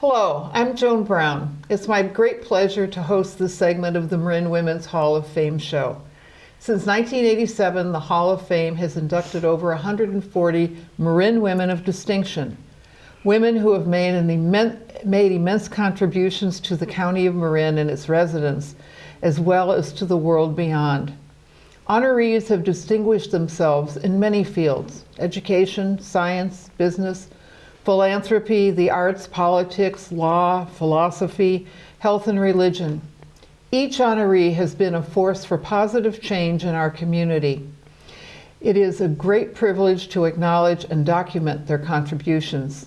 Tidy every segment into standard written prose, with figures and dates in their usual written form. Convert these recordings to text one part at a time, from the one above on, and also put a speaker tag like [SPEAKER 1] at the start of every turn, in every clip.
[SPEAKER 1] Hello, I'm Joan Brown. It's my great pleasure to host this segment of the Marin Women's Hall of Fame show. Since 1987, the Hall of Fame has inducted over 140 Marin women of distinction, women who have made immense contributions to the County of Marin and its residents, as well as to the world beyond. Honorees have distinguished themselves in many fields: education, science, business, philanthropy, the arts, politics, law, philosophy, health, and religion. Each honoree has been a force for positive change in our community. It is a great privilege to acknowledge and document their contributions.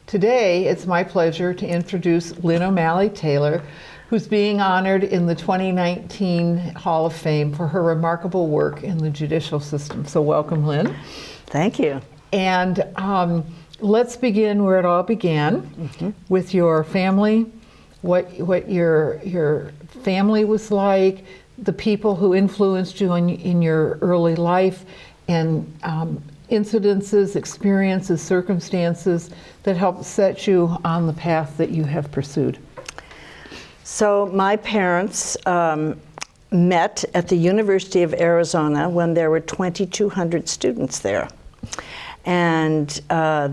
[SPEAKER 1] Today, it's my pleasure to introduce Lynn O'Malley Taylor, who's being honored in the 2019 Hall of Fame for her remarkable work in the judicial system. So welcome, Lynn.
[SPEAKER 2] Thank you.
[SPEAKER 1] And let's begin where it all began, with your family, what your family was like, the people who influenced you in your early life, and incidences, experiences, circumstances that helped set you on the path that you have pursued.
[SPEAKER 2] So my parents met at the University of Arizona when there were 2,200 students there. And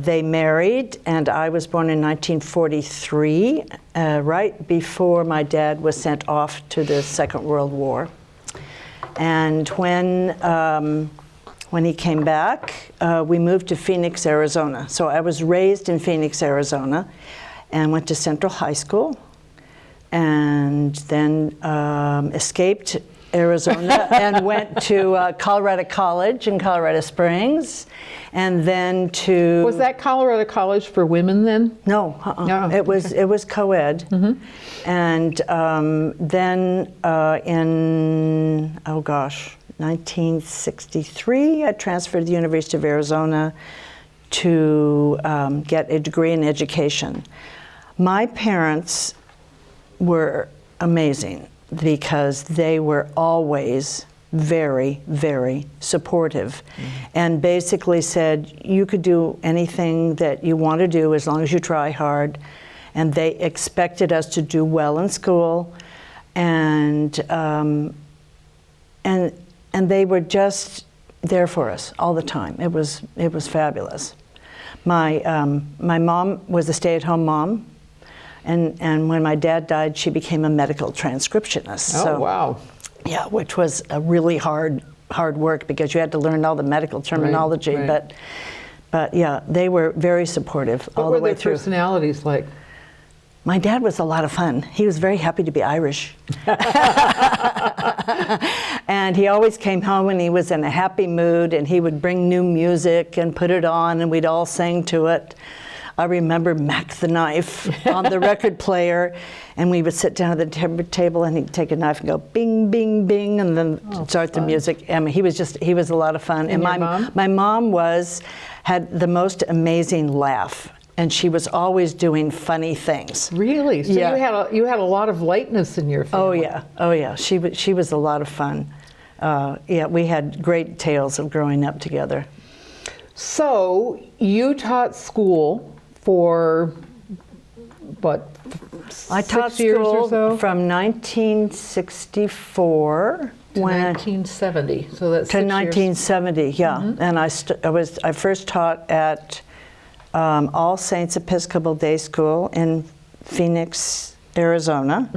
[SPEAKER 2] they married, and I was born in 1943, right before my dad was sent off to the Second World War. And when he came back, we moved to Phoenix, Arizona. So I was raised in Phoenix, Arizona, and went to Central High School, and then escaped Arizona and went to Colorado College in Colorado Springs, and then to...
[SPEAKER 1] Was that Colorado College for women then?
[SPEAKER 2] No,
[SPEAKER 1] No,
[SPEAKER 2] it was co-ed. And then in 1963, I transferred to the University of Arizona to get a degree in education. My parents were amazing, because they were always very, very supportive, and basically said, you could do anything that you want to do as long as you try hard. And they expected us to do well in school, and they were just there for us all the time. It was fabulous. My mom was a stay-at-home mom. And when my dad died, she became a medical transcriptionist.
[SPEAKER 1] Oh, wow.
[SPEAKER 2] Yeah, which was a really hard work, because you had to learn all the medical terminology.
[SPEAKER 1] Right.
[SPEAKER 2] But yeah, they were very supportive all the way through.
[SPEAKER 1] What were their personalities like?
[SPEAKER 2] My dad was a lot of fun. He was very happy to be Irish. And he always came home and he was in a happy mood, and he would bring new music and put it on, and we'd all sing to it. I remember Mac the Knife on the record player, and we would sit down at the table, and he'd take a knife and go bing, bing, bing, and then start the music. I mean, he was a lot of fun.
[SPEAKER 1] And your mom?
[SPEAKER 2] My mom had the most amazing laugh, and she was always doing funny things.
[SPEAKER 1] Really? So
[SPEAKER 2] yeah.
[SPEAKER 1] you had a lot of lightness in your family.
[SPEAKER 2] Oh yeah. She was a lot of fun. Yeah, we had great tales of growing up together.
[SPEAKER 1] So you taught school for, what,
[SPEAKER 2] I taught
[SPEAKER 1] 6 years or so?
[SPEAKER 2] From 1964
[SPEAKER 1] to 1970. So that's
[SPEAKER 2] to 1970.
[SPEAKER 1] Years.
[SPEAKER 2] Yeah. And I first taught at All Saints Episcopal Day School in Phoenix, Arizona.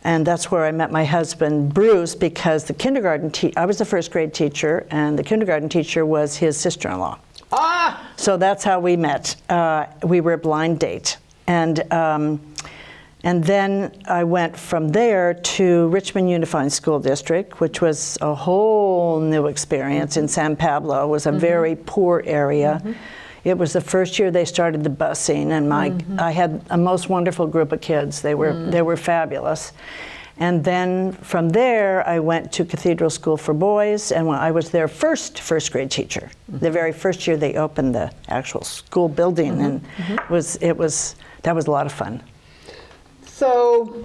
[SPEAKER 2] And that's where I met my husband, Bruce, because the kindergarten I was the first grade teacher, and the kindergarten teacher was his sister-in-law.
[SPEAKER 1] Ah!
[SPEAKER 2] So that's how we met. We were a blind date. And then I went from there to Richmond Unified School District, which was a whole new experience in San Pablo. It was a very poor area. It was the first year they started the busing, and I had a most wonderful group of kids. They were fabulous. And then from there, I went to Cathedral School for Boys, and I was their first grade teacher. The very first year they opened the actual school building, and that was a lot of fun.
[SPEAKER 1] So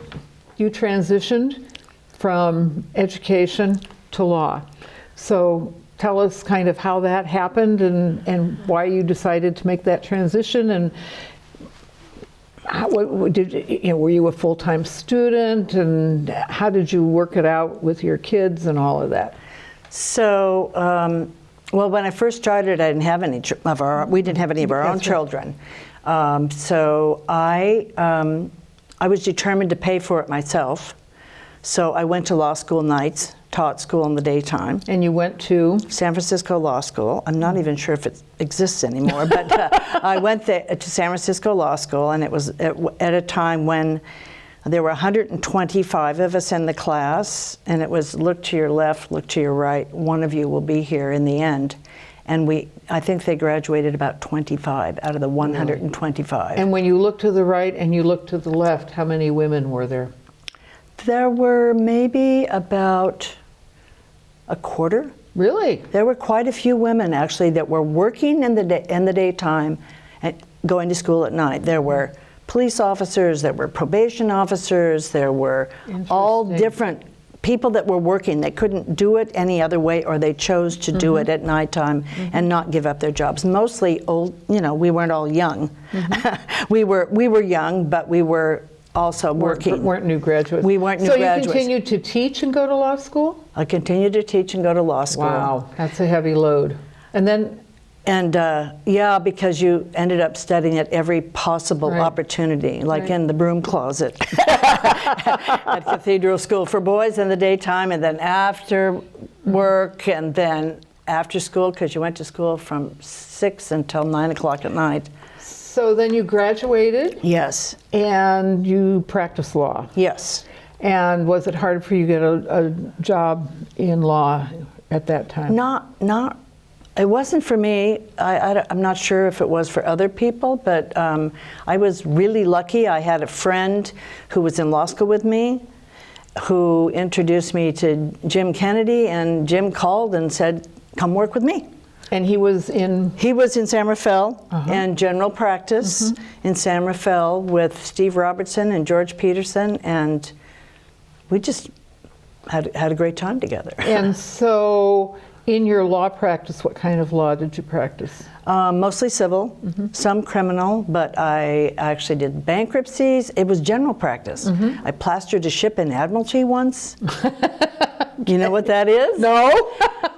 [SPEAKER 1] you transitioned from education to law. So tell us kind of how that happened, and why you decided to make that transition, and were you a full-time student, and how did you work it out with your kids and all of that?
[SPEAKER 2] So, well, when I first started, I didn't have any we didn't have any of our own children. So I was determined to pay for it myself. So I went to law school nights, taught school in the daytime.
[SPEAKER 1] And you went to?
[SPEAKER 2] San Francisco Law School. I'm not even sure if it exists anymore, but I went there to San Francisco Law School, and it was at a time when there were 125 of us in the class, and it was look to your left, look to your right, one of you will be here in the end. And I think they graduated about 25 out of the 125.
[SPEAKER 1] And when you look to the right and you look to the left, how many women were there?
[SPEAKER 2] There were maybe about a quarter.
[SPEAKER 1] Really?
[SPEAKER 2] There were quite a few women actually that were working in the daytime and going to school at night. There were police officers, there were probation officers, there were all different people that were working. They couldn't do it any other way, or they chose to do it at nighttime and not give up their jobs. Mostly old, we weren't all young. we were young, but we were also working.
[SPEAKER 1] Weren't new graduates.
[SPEAKER 2] We weren't new graduates.
[SPEAKER 1] So you continued to teach and go to law school?
[SPEAKER 2] I continued to teach and go to law school.
[SPEAKER 1] Wow, that's a heavy load. And then?
[SPEAKER 2] And yeah, because you ended up studying at every possible opportunity, like in the broom closet at Cathedral School for Boys in the daytime, and then after work, and then after school, because you went to school from 6 until 9 o'clock at night.
[SPEAKER 1] So then you graduated?
[SPEAKER 2] Yes.
[SPEAKER 1] And you practiced law?
[SPEAKER 2] Yes.
[SPEAKER 1] And was it hard for you to get a job in law at that time?
[SPEAKER 2] Not. It wasn't for me. I'm not sure if it was for other people, but I was really lucky. I had a friend who was in law school with me who introduced me to Jim Kennedy, and Jim called and said, come work with me.
[SPEAKER 1] And he was in? He
[SPEAKER 2] was in San Rafael in general practice in San Rafael with Steve Robertson and George Peterson, and we just had a great time together.
[SPEAKER 1] And so in your law practice, what kind of law did you practice?
[SPEAKER 2] Mostly civil, some criminal, but I actually did bankruptcies. It was general practice. I plastered a ship in Admiralty once. You know what that is?
[SPEAKER 1] No.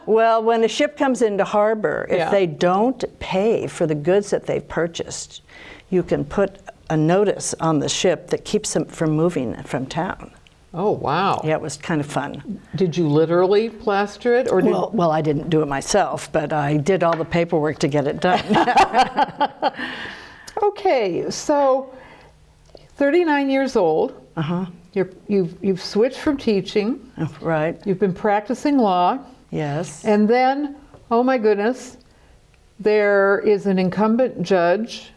[SPEAKER 2] Well, when a ship comes into harbor, if they don't pay for the goods that they've purchased, you can put a notice on the ship that keeps them from moving from town.
[SPEAKER 1] Oh, wow.
[SPEAKER 2] Yeah, it was kind of fun.
[SPEAKER 1] Did you literally plaster it? Or did
[SPEAKER 2] well, I didn't do it myself, but I did all the paperwork to get it done.
[SPEAKER 1] Okay, so 39 years old. You've switched from teaching.
[SPEAKER 2] Right.
[SPEAKER 1] You've been practicing law.
[SPEAKER 2] Yes.
[SPEAKER 1] And then, oh my goodness, there is an incumbent judge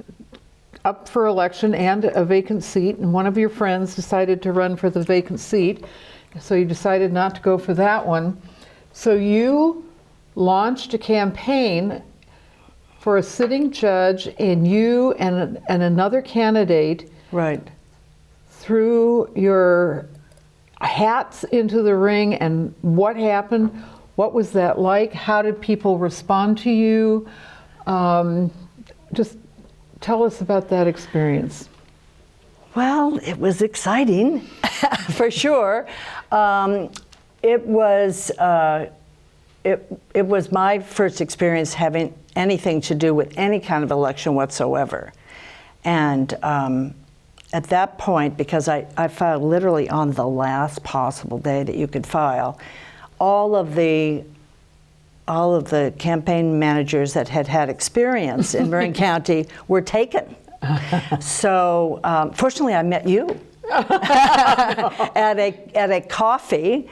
[SPEAKER 1] up for election and a vacant seat, and one of your friends decided to run for the vacant seat, so you decided not to go for that one. So you launched a campaign for a sitting judge, and you and another candidate threw your hats into the ring. And what happened? What was that like? How did people respond to you? Just tell us about that experience.
[SPEAKER 2] Well, it was exciting, for sure. It was my first experience having anything to do with any kind of election whatsoever. And at that point, because I filed literally on the last possible day that you could file, all of the campaign managers that had experience in Marin County were taken. So fortunately, I met you at a coffee,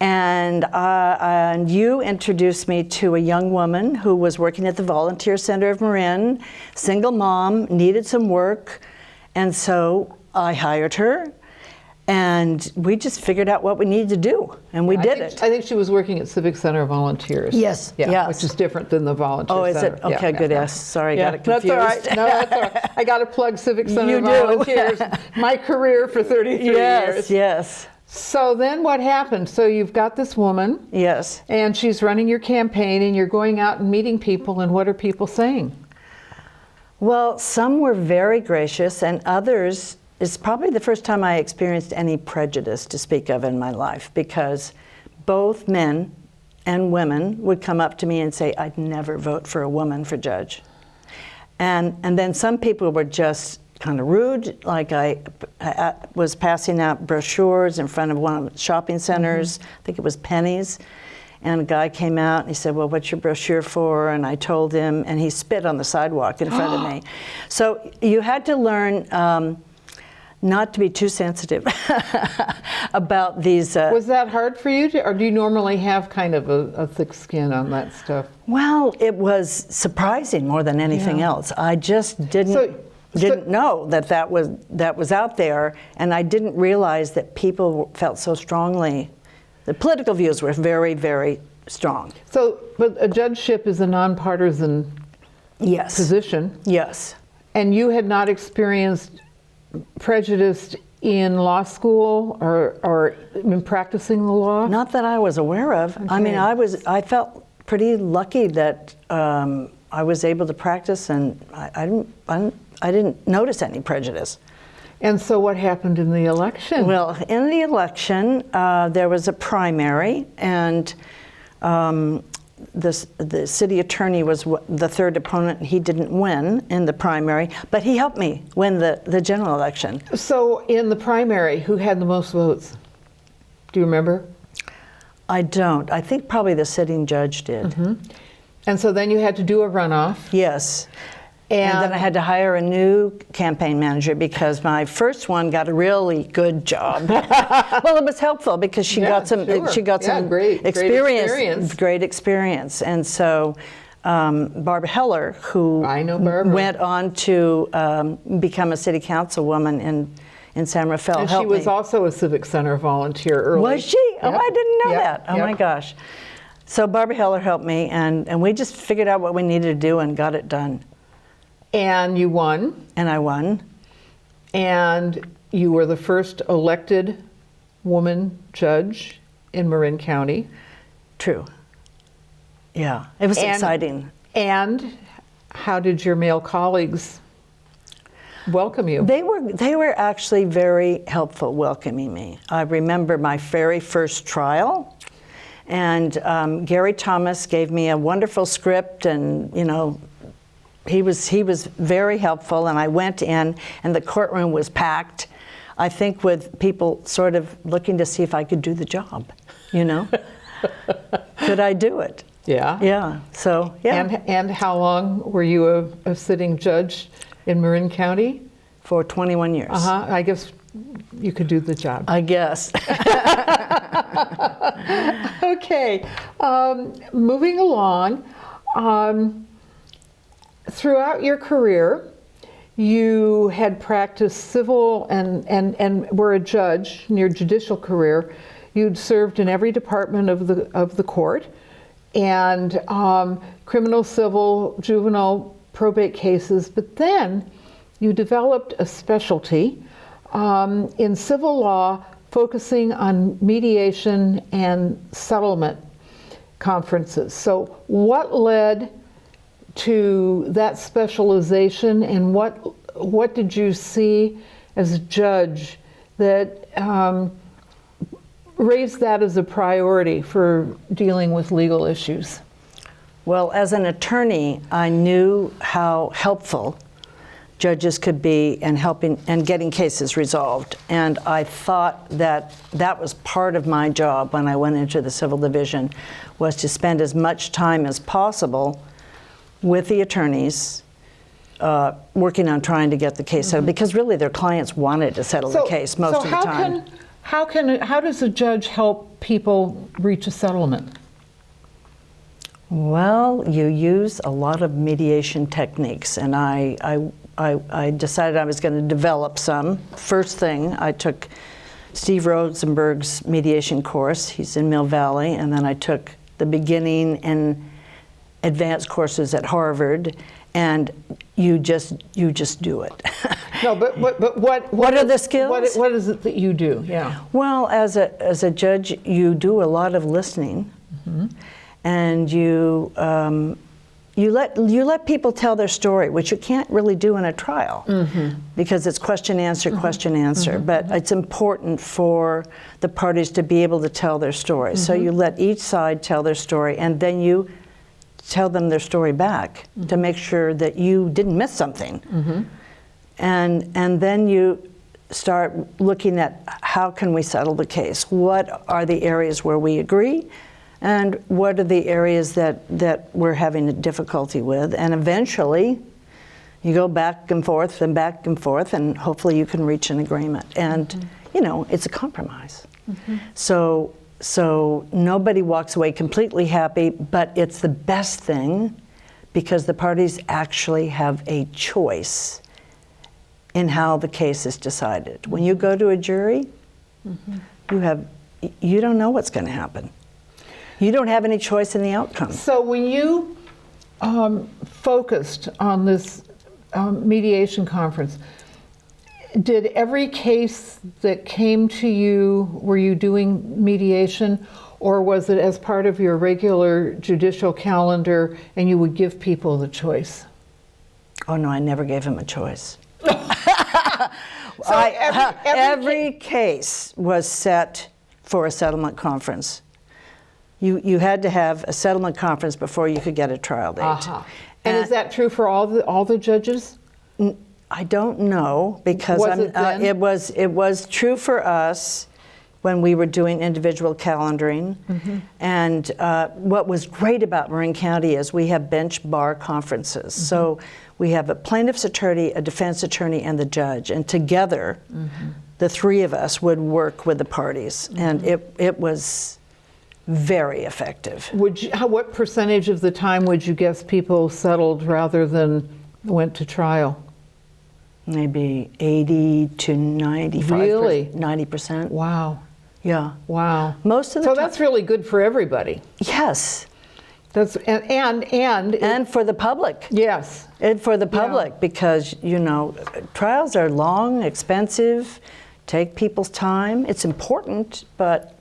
[SPEAKER 2] and you introduced me to a young woman who was working at the Volunteer Center of Marin, single mom, needed some work, and so I hired her. And we just figured out what we needed to do, and we did it.
[SPEAKER 1] I think she was working at Civic Center Volunteers.
[SPEAKER 2] Yes,
[SPEAKER 1] yes. Which is different than the Volunteer Center.
[SPEAKER 2] Oh, is it? Okay, good. Yes. Sorry, got it confused.
[SPEAKER 1] That's all right. No, that's all right. I got to plug Civic Center Volunteers. My career for 33 years.
[SPEAKER 2] Yes.
[SPEAKER 1] So then what happened? So you've got this woman.
[SPEAKER 2] Yes.
[SPEAKER 1] And she's running your campaign, and you're going out and meeting people, and what are people saying?
[SPEAKER 2] Well, some were very gracious, and others, it's probably the first time I experienced any prejudice to speak of in my life, because both men and women would come up to me and say, I'd never vote for a woman for judge. And then some people were just kind of rude, like I was passing out brochures in front of one of the shopping centers, I think it was Penny's, and a guy came out and he said, well, what's your brochure for? And I told him, and he spit on the sidewalk in front of me. So you had to learn not to be too sensitive about these.
[SPEAKER 1] Was that hard for you, or do you normally have kind of a thick skin on that stuff?
[SPEAKER 2] Well, it was surprising more than anything else. I just didn't know that was out there, and I didn't realize that people felt so strongly. The political views were very, very strong.
[SPEAKER 1] So, but a judgeship is a nonpartisan position.
[SPEAKER 2] Yes.
[SPEAKER 1] And you had not experienced prejudice in law school or in practicing the law?
[SPEAKER 2] Not that I was aware of. Okay. I mean, I felt pretty lucky that I was able to practice, and I didn't notice any prejudice.
[SPEAKER 1] And so what happened in the election?
[SPEAKER 2] Well, in the election, there was a primary, and the city attorney was the third opponent. He didn't win in the primary, but he helped me win the general election.
[SPEAKER 1] So in the primary, who had the most votes? Do you remember?
[SPEAKER 2] I don't. I think probably the sitting judge did.
[SPEAKER 1] Mm-hmm. And so then you had to do a runoff.
[SPEAKER 2] Yes. And then I had to hire a new campaign manager because my first one got a really good job. Well, it was helpful because she got some great experience. And so Barbara Heller, who went on to become a city councilwoman in San Rafael,
[SPEAKER 1] and she was also a Civic Center volunteer early.
[SPEAKER 2] Was she? Yep. Oh, I didn't know that. Oh my gosh. So Barbara Heller helped me, and we just figured out what we needed to do and got it done.
[SPEAKER 1] And you won.
[SPEAKER 2] And I won.
[SPEAKER 1] And you were the first elected woman judge in Marin County.
[SPEAKER 2] True. Yeah, it was exciting.
[SPEAKER 1] And how did your male colleagues welcome you?
[SPEAKER 2] They were actually very helpful welcoming me. I remember my very first trial, and Gary Thomas gave me a wonderful script, and he was very helpful, and I went in, and the courtroom was packed, I think with people sort of looking to see if I could do the job, Could I do it?
[SPEAKER 1] Yeah.
[SPEAKER 2] Yeah, so, yeah.
[SPEAKER 1] And how long were you a sitting judge in Marin County?
[SPEAKER 2] For 21 years.
[SPEAKER 1] I guess you could do the job.
[SPEAKER 2] I guess.
[SPEAKER 1] Okay, moving along. Throughout your career, you had practiced civil and were a judge in your judicial career. You'd served in every department of the court, and criminal, civil, juvenile, probate cases. But then you developed a specialty in civil law, focusing on mediation and settlement conferences. So what led to that specialization, and what did you see as a judge that raised that as a priority for dealing with legal issues?
[SPEAKER 2] Well, as an attorney, I knew how helpful judges could be in helping and getting cases resolved, and I thought that was part of my job when I went into the civil division, was to spend as much time as possible with the attorneys, working on trying to get the case settled, because really their clients wanted to settle the case most of the time.
[SPEAKER 1] How does a judge help people reach a settlement?
[SPEAKER 2] Well, you use a lot of mediation techniques, and I decided I was going to develop some. First thing, I took Steve Rosenberg's mediation course. He's in Mill Valley, and then I took the beginning and advanced courses at Harvard, and you just do it.
[SPEAKER 1] No, but what
[SPEAKER 2] are the skills?
[SPEAKER 1] What is it that you do? Yeah.
[SPEAKER 2] Well, as a judge, you do a lot of listening, and you you let people tell their story, which you can't really do in a trial because it's question, answer, question, answer. But it's important for the parties to be able to tell their story. So you let each side tell their story, and then you tell them their story back to make sure that you didn't miss something. And then you start looking at how can we settle the case? What are the areas where we agree? And what are the areas that we're having a difficulty with? And eventually, you go back and forth, and hopefully you can reach an agreement. And, you know, it's a compromise. So nobody walks away completely happy, but it's the best thing because the parties actually have a choice in how the case is decided. When you go to a jury, you don't know what's going to happen. You don't have any choice in the outcome.
[SPEAKER 1] So when you focused on this mediation conference, did every case that came to you, were you doing mediation, or was it as part of your regular judicial calendar and you would give people the choice?
[SPEAKER 2] Oh no, I never gave him a choice.
[SPEAKER 1] So
[SPEAKER 2] every case was set for a settlement conference. You had to have a settlement conference before you could get a trial date.
[SPEAKER 1] And is that true for all the judges?
[SPEAKER 2] I don't know because it was true for us when we were doing individual calendaring. And what was great about Marin County is we have bench bar conferences. So we have a plaintiff's attorney, a defense attorney, and the judge. And together, the three of us would work with the parties. And it was very effective.
[SPEAKER 1] What percentage of the time would you guess people settled rather than went to trial?
[SPEAKER 2] Maybe 80 to 95%.
[SPEAKER 1] Really?
[SPEAKER 2] 90%.
[SPEAKER 1] Wow.
[SPEAKER 2] Yeah.
[SPEAKER 1] Wow.
[SPEAKER 2] Most of the
[SPEAKER 1] So that's really good for everybody.
[SPEAKER 2] Yes.
[SPEAKER 1] That's
[SPEAKER 2] and for the public.
[SPEAKER 1] Yes.
[SPEAKER 2] And for the public because, you know, trials are long, expensive, take people's time. It's important, but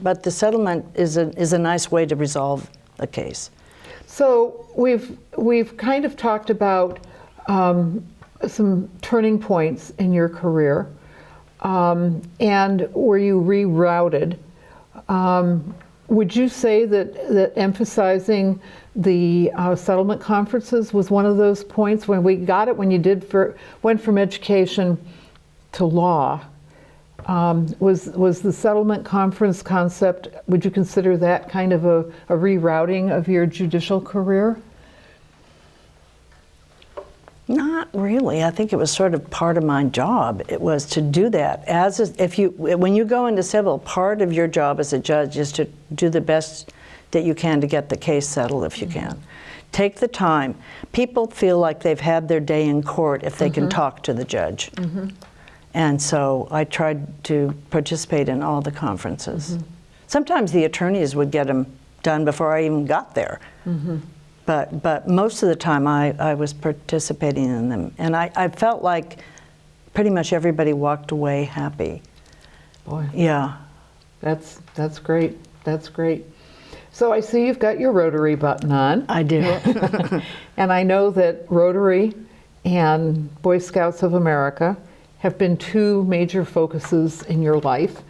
[SPEAKER 2] the settlement is a nice way to resolve a case.
[SPEAKER 1] So we've kind of talked about some turning points in your career, and where you rerouted. Would you say that emphasizing the settlement conferences was one of those points when we got it, when you went from education to law? Was the settlement conference concept, would you consider that kind of a rerouting of your judicial career?
[SPEAKER 2] Not really. I think it was sort of part of my job. It was to do that. When you go into civil, part of your job as a judge is to do the best that you can to get the case settled if you can. Take the time. People feel like they've had their day in court if they can talk to the judge. And so I tried to participate in all the conferences. Sometimes the attorneys would get them done before I even got there. But most of the time I was participating in them. And I felt like pretty much everybody walked away happy.
[SPEAKER 1] Boy.
[SPEAKER 2] Yeah.
[SPEAKER 1] That's great. That's great. So I see you've got your Rotary button on.
[SPEAKER 2] I do.
[SPEAKER 1] And I know that Rotary and Boy Scouts of America have been two major focuses in your life.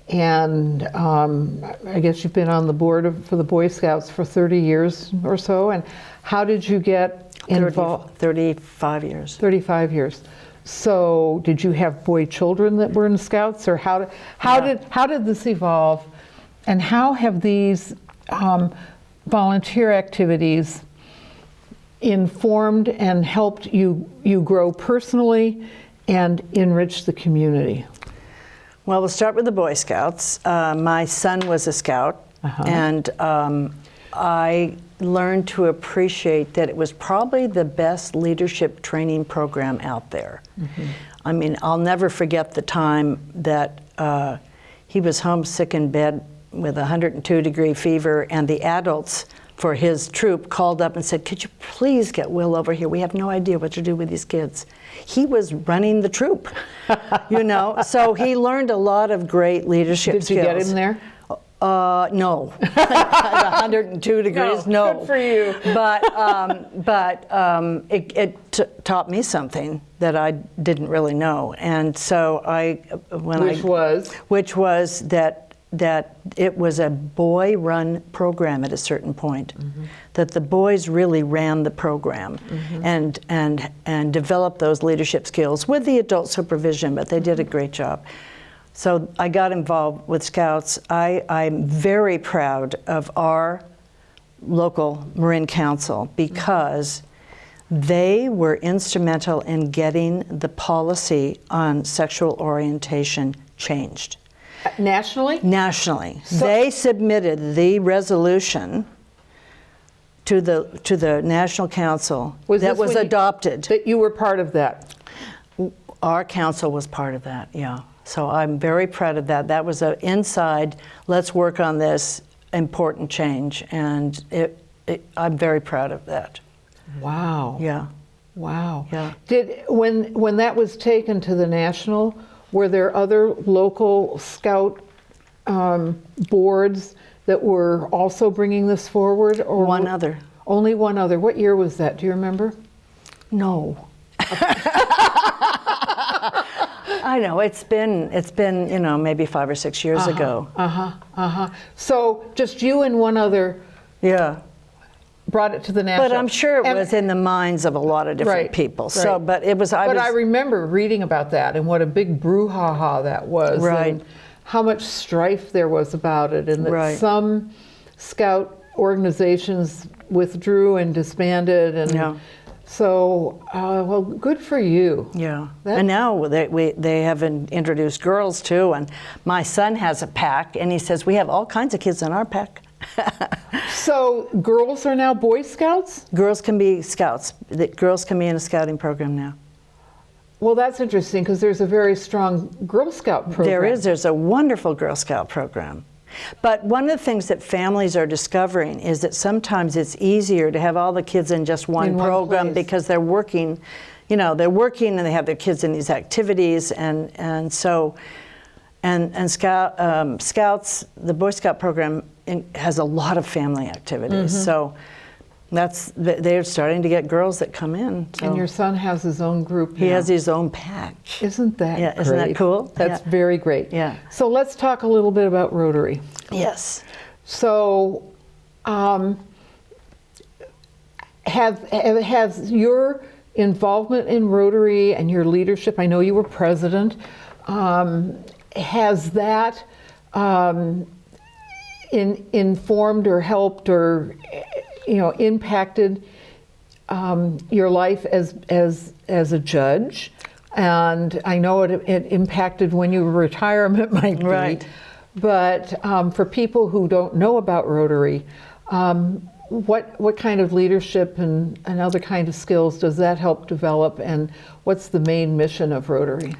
[SPEAKER 1] And I guess you've been on the board for the Boy Scouts for 30 years or so. And how did you get involved?
[SPEAKER 2] 35 years.
[SPEAKER 1] 35 years. So did you have boy children that were in Scouts, or how did this evolve? And how have these volunteer activities informed and helped you grow personally and enrich the community?
[SPEAKER 2] Well, we'll start with the Boy Scouts. My son was a Scout, and I learned to appreciate that it was probably the best leadership training program out there. I mean, I'll never forget the time that he was homesick in bed with 102-degree fever, and the adults for his troop called up and said, "Could you please get Will over here? We have no idea what to do with these kids." He was running the troop, you know, so he learned a lot of great leadership skills.
[SPEAKER 1] Did you get him there?
[SPEAKER 2] No, 102 degrees. No,
[SPEAKER 1] good for you.
[SPEAKER 2] But it taught me something that I didn't really know, and so which was that it was a boy-run program at a certain point. Mm-hmm. That the boys really ran the program, mm-hmm. and developed those leadership skills with the adult supervision. But they did a great job. So I got involved with Scouts. I'm very proud of our local Marin Council because they were instrumental in getting the policy on sexual orientation changed.
[SPEAKER 1] Nationally?
[SPEAKER 2] Nationally. So they submitted the resolution to the National Council that was adopted.
[SPEAKER 1] That you were part of that?
[SPEAKER 2] Our council was part of that, yeah. So I'm very proud of that. That was an inside, let's work on this important change, and I'm very proud of that.
[SPEAKER 1] Wow.
[SPEAKER 2] Yeah.
[SPEAKER 1] Wow.
[SPEAKER 2] Yeah.
[SPEAKER 1] When that was taken to the national, were there other local Scout boards that were also bringing this forward? Or
[SPEAKER 2] one other.
[SPEAKER 1] Only one other. What year was that? Do you remember?
[SPEAKER 2] No. I know, it's been, maybe 5 or 6 years ago.
[SPEAKER 1] So just you and one other brought it to the national.
[SPEAKER 2] But I'm sure it was in the minds of a lot of different people. So, but it was,
[SPEAKER 1] I remember reading about that and what a big brouhaha that was.
[SPEAKER 2] Right.
[SPEAKER 1] And how much strife there was about it, and that some Scout organizations withdrew and disbanded, and so, well, good for you.
[SPEAKER 2] Yeah, and now they have introduced girls too, and my son has a pack, and he says, we have all kinds of kids in our pack.
[SPEAKER 1] So, girls are now Boy Scouts?
[SPEAKER 2] Girls can be Scouts. Girls can be in a scouting program now.
[SPEAKER 1] Well, that's interesting, because there's a very strong Girl Scout program.
[SPEAKER 2] There's a wonderful Girl Scout program. But one of the things that families are discovering is that sometimes it's easier to have all the kids in just one program because they're working, and they have their kids in these activities, and so Scouts, the Boy Scout program has a lot of family activities. Mm-hmm. So they're starting to get girls that come in. So.
[SPEAKER 1] And your son has his own group now.
[SPEAKER 2] He has his own pack.
[SPEAKER 1] Isn't that great?
[SPEAKER 2] Isn't that cool?
[SPEAKER 1] That's very great.
[SPEAKER 2] Yeah.
[SPEAKER 1] So let's talk a little bit about Rotary.
[SPEAKER 2] Yes.
[SPEAKER 1] So has your involvement in Rotary and your leadership, I know you were president, has that informed or helped or impacted your life as a judge? And I know it impacted when your retirement might be.
[SPEAKER 2] Right.
[SPEAKER 1] But for people who don't know about Rotary, what kind of leadership and other kind of skills does that help develop, and what's the main mission of Rotary?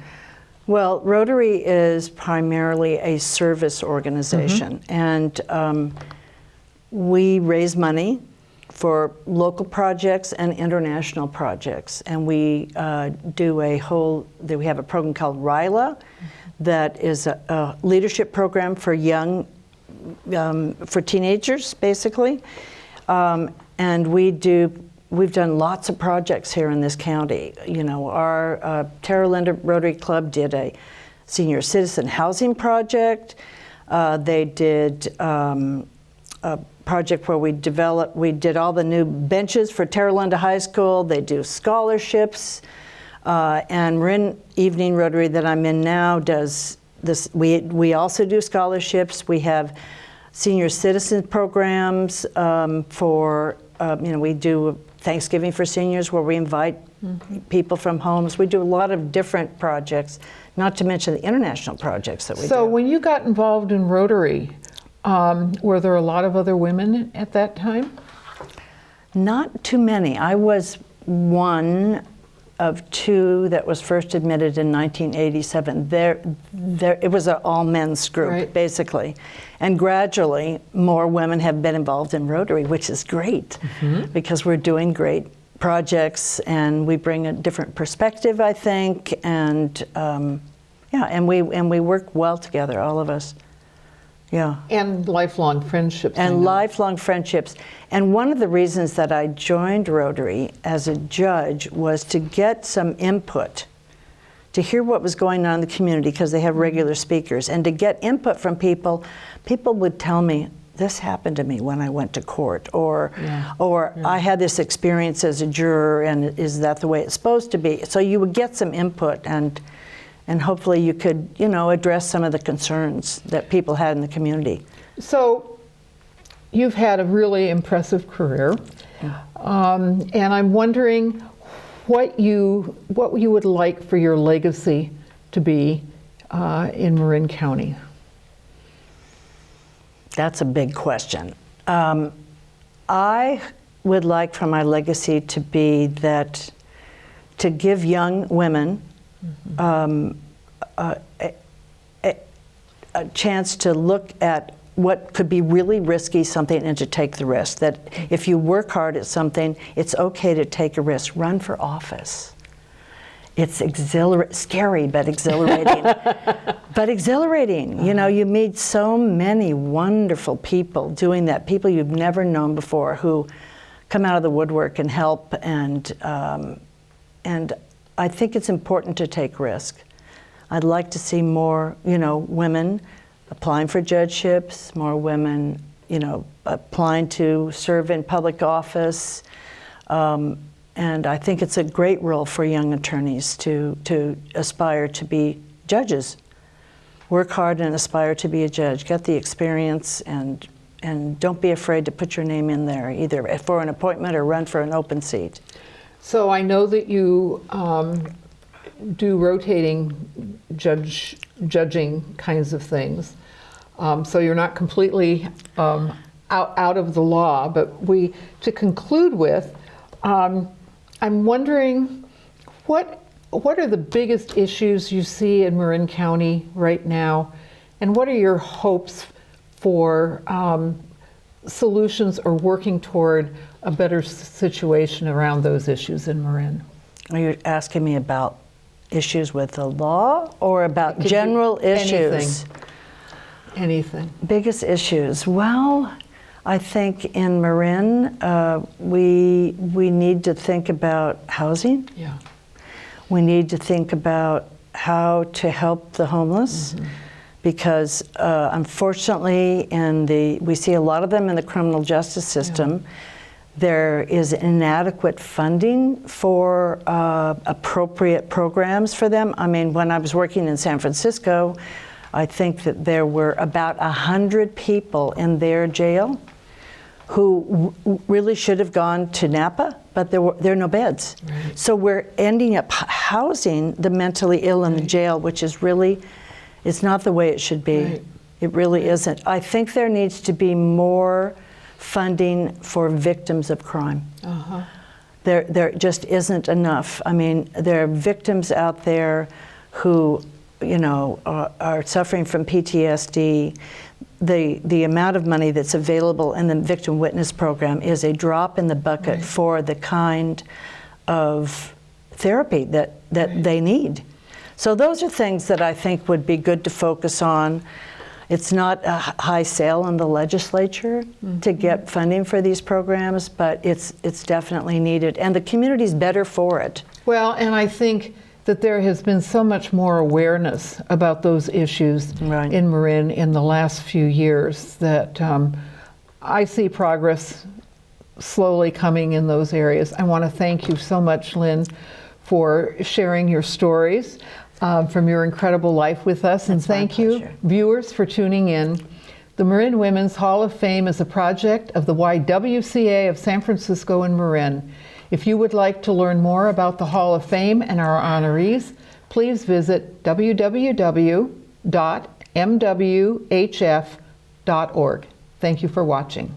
[SPEAKER 2] Well, Rotary is primarily a service organization, mm-hmm. and we raise money for local projects and international projects, and we we have a program called RILA that is a leadership program for for teenagers, basically, and we've done lots of projects here in this county. Our Terra Linda Rotary Club did a senior citizen housing project. They did a project where we did all the new benches for Terra Linda High School. They do scholarships. And Marin Evening Rotary that I'm in now does this. We also do scholarships. We have senior citizen programs we do Thanksgiving for seniors where we invite people from homes. We do a lot of different projects, not to mention the international projects that we do.
[SPEAKER 1] So when you got involved in Rotary, were there a lot of other women at that time?
[SPEAKER 2] Not too many. I was one of two that was first admitted in 1987. It was an all-men's group, basically. And gradually, more women have been involved in Rotary, which is great, because we're doing great projects, and we bring a different perspective, I think, and and we work well together, all of us. Yeah.
[SPEAKER 1] And lifelong friendships. I know.
[SPEAKER 2] And lifelong friendships. And one of the reasons that I joined Rotary as a judge was to get some input, to hear what was going on in the community, because they have regular speakers, and to get input from people. People would tell me, this happened to me when I went to court, or I had this experience as a juror, and is that the way it's supposed to be? So you would get some input, and hopefully you could, address some of the concerns that people had in the community.
[SPEAKER 1] So you've had a really impressive career, and I'm wondering what you would like for your legacy to be in Marin County.
[SPEAKER 2] That's a big question. I would like for my legacy to be that, to give young women a chance to look at what could be really risky something and to take the risk. That if you work hard at something, it's okay to take a risk. Run for office. It's scary, but exhilarating. But exhilarating. You meet so many wonderful people doing that, people you've never known before who come out of the woodwork and help, and I think it's important to take risk. I'd like to see more, women applying for judgeships, more women, applying to serve in public office. And I think it's a great role for young attorneys to aspire to be judges. Work hard and aspire to be a judge. Get the experience, and don't be afraid to put your name in there, either for an appointment or run for an open seat.
[SPEAKER 1] So I know that you do rotating judging kinds of things. So you're not completely out of the law, but to conclude with, I'm wondering what are the biggest issues you see in Marin County right now, and what are your hopes for solutions or working toward a better situation around those issues in Marin?
[SPEAKER 2] Are you asking me about issues with the law or about general issues?
[SPEAKER 1] Anything.
[SPEAKER 2] Biggest issues. Well, I think in Marin, we need to think about housing.
[SPEAKER 1] Yeah.
[SPEAKER 2] We need to think about how to help the homeless, because unfortunately, we see a lot of them in the criminal justice system. Yeah. There is inadequate funding for appropriate programs for them. I mean, when I was working in San Francisco, I think that there were about 100 people in their jail who really should have gone to Napa, but there are no beds. Right. So we're ending up housing the mentally ill in the jail, which is really, it's not the way it should be. Right. It really isn't. I think there needs to be more funding for victims of crime. There just isn't enough. I mean, there are victims out there who, are suffering from PTSD. The amount of money that's available in the Victim Witness Program is a drop in the bucket for the kind of therapy that they need. So those are things that I think would be good to focus on. It's not a high sale in the legislature to get funding for these programs, but it's definitely needed, and the community's better for it.
[SPEAKER 1] Well, and I think that there has been so much more awareness about those issues in Marin in the last few years that I see progress slowly coming in those areas. I want to thank you so much, Lynn, for sharing your stories from your incredible life with us. And thank you, viewers, for tuning in. The Marin Women's Hall of Fame is a project of the YWCA of San Francisco and Marin. If you would like to learn more about the Hall of Fame and our honorees, please visit www.mwhf.org. Thank you for watching.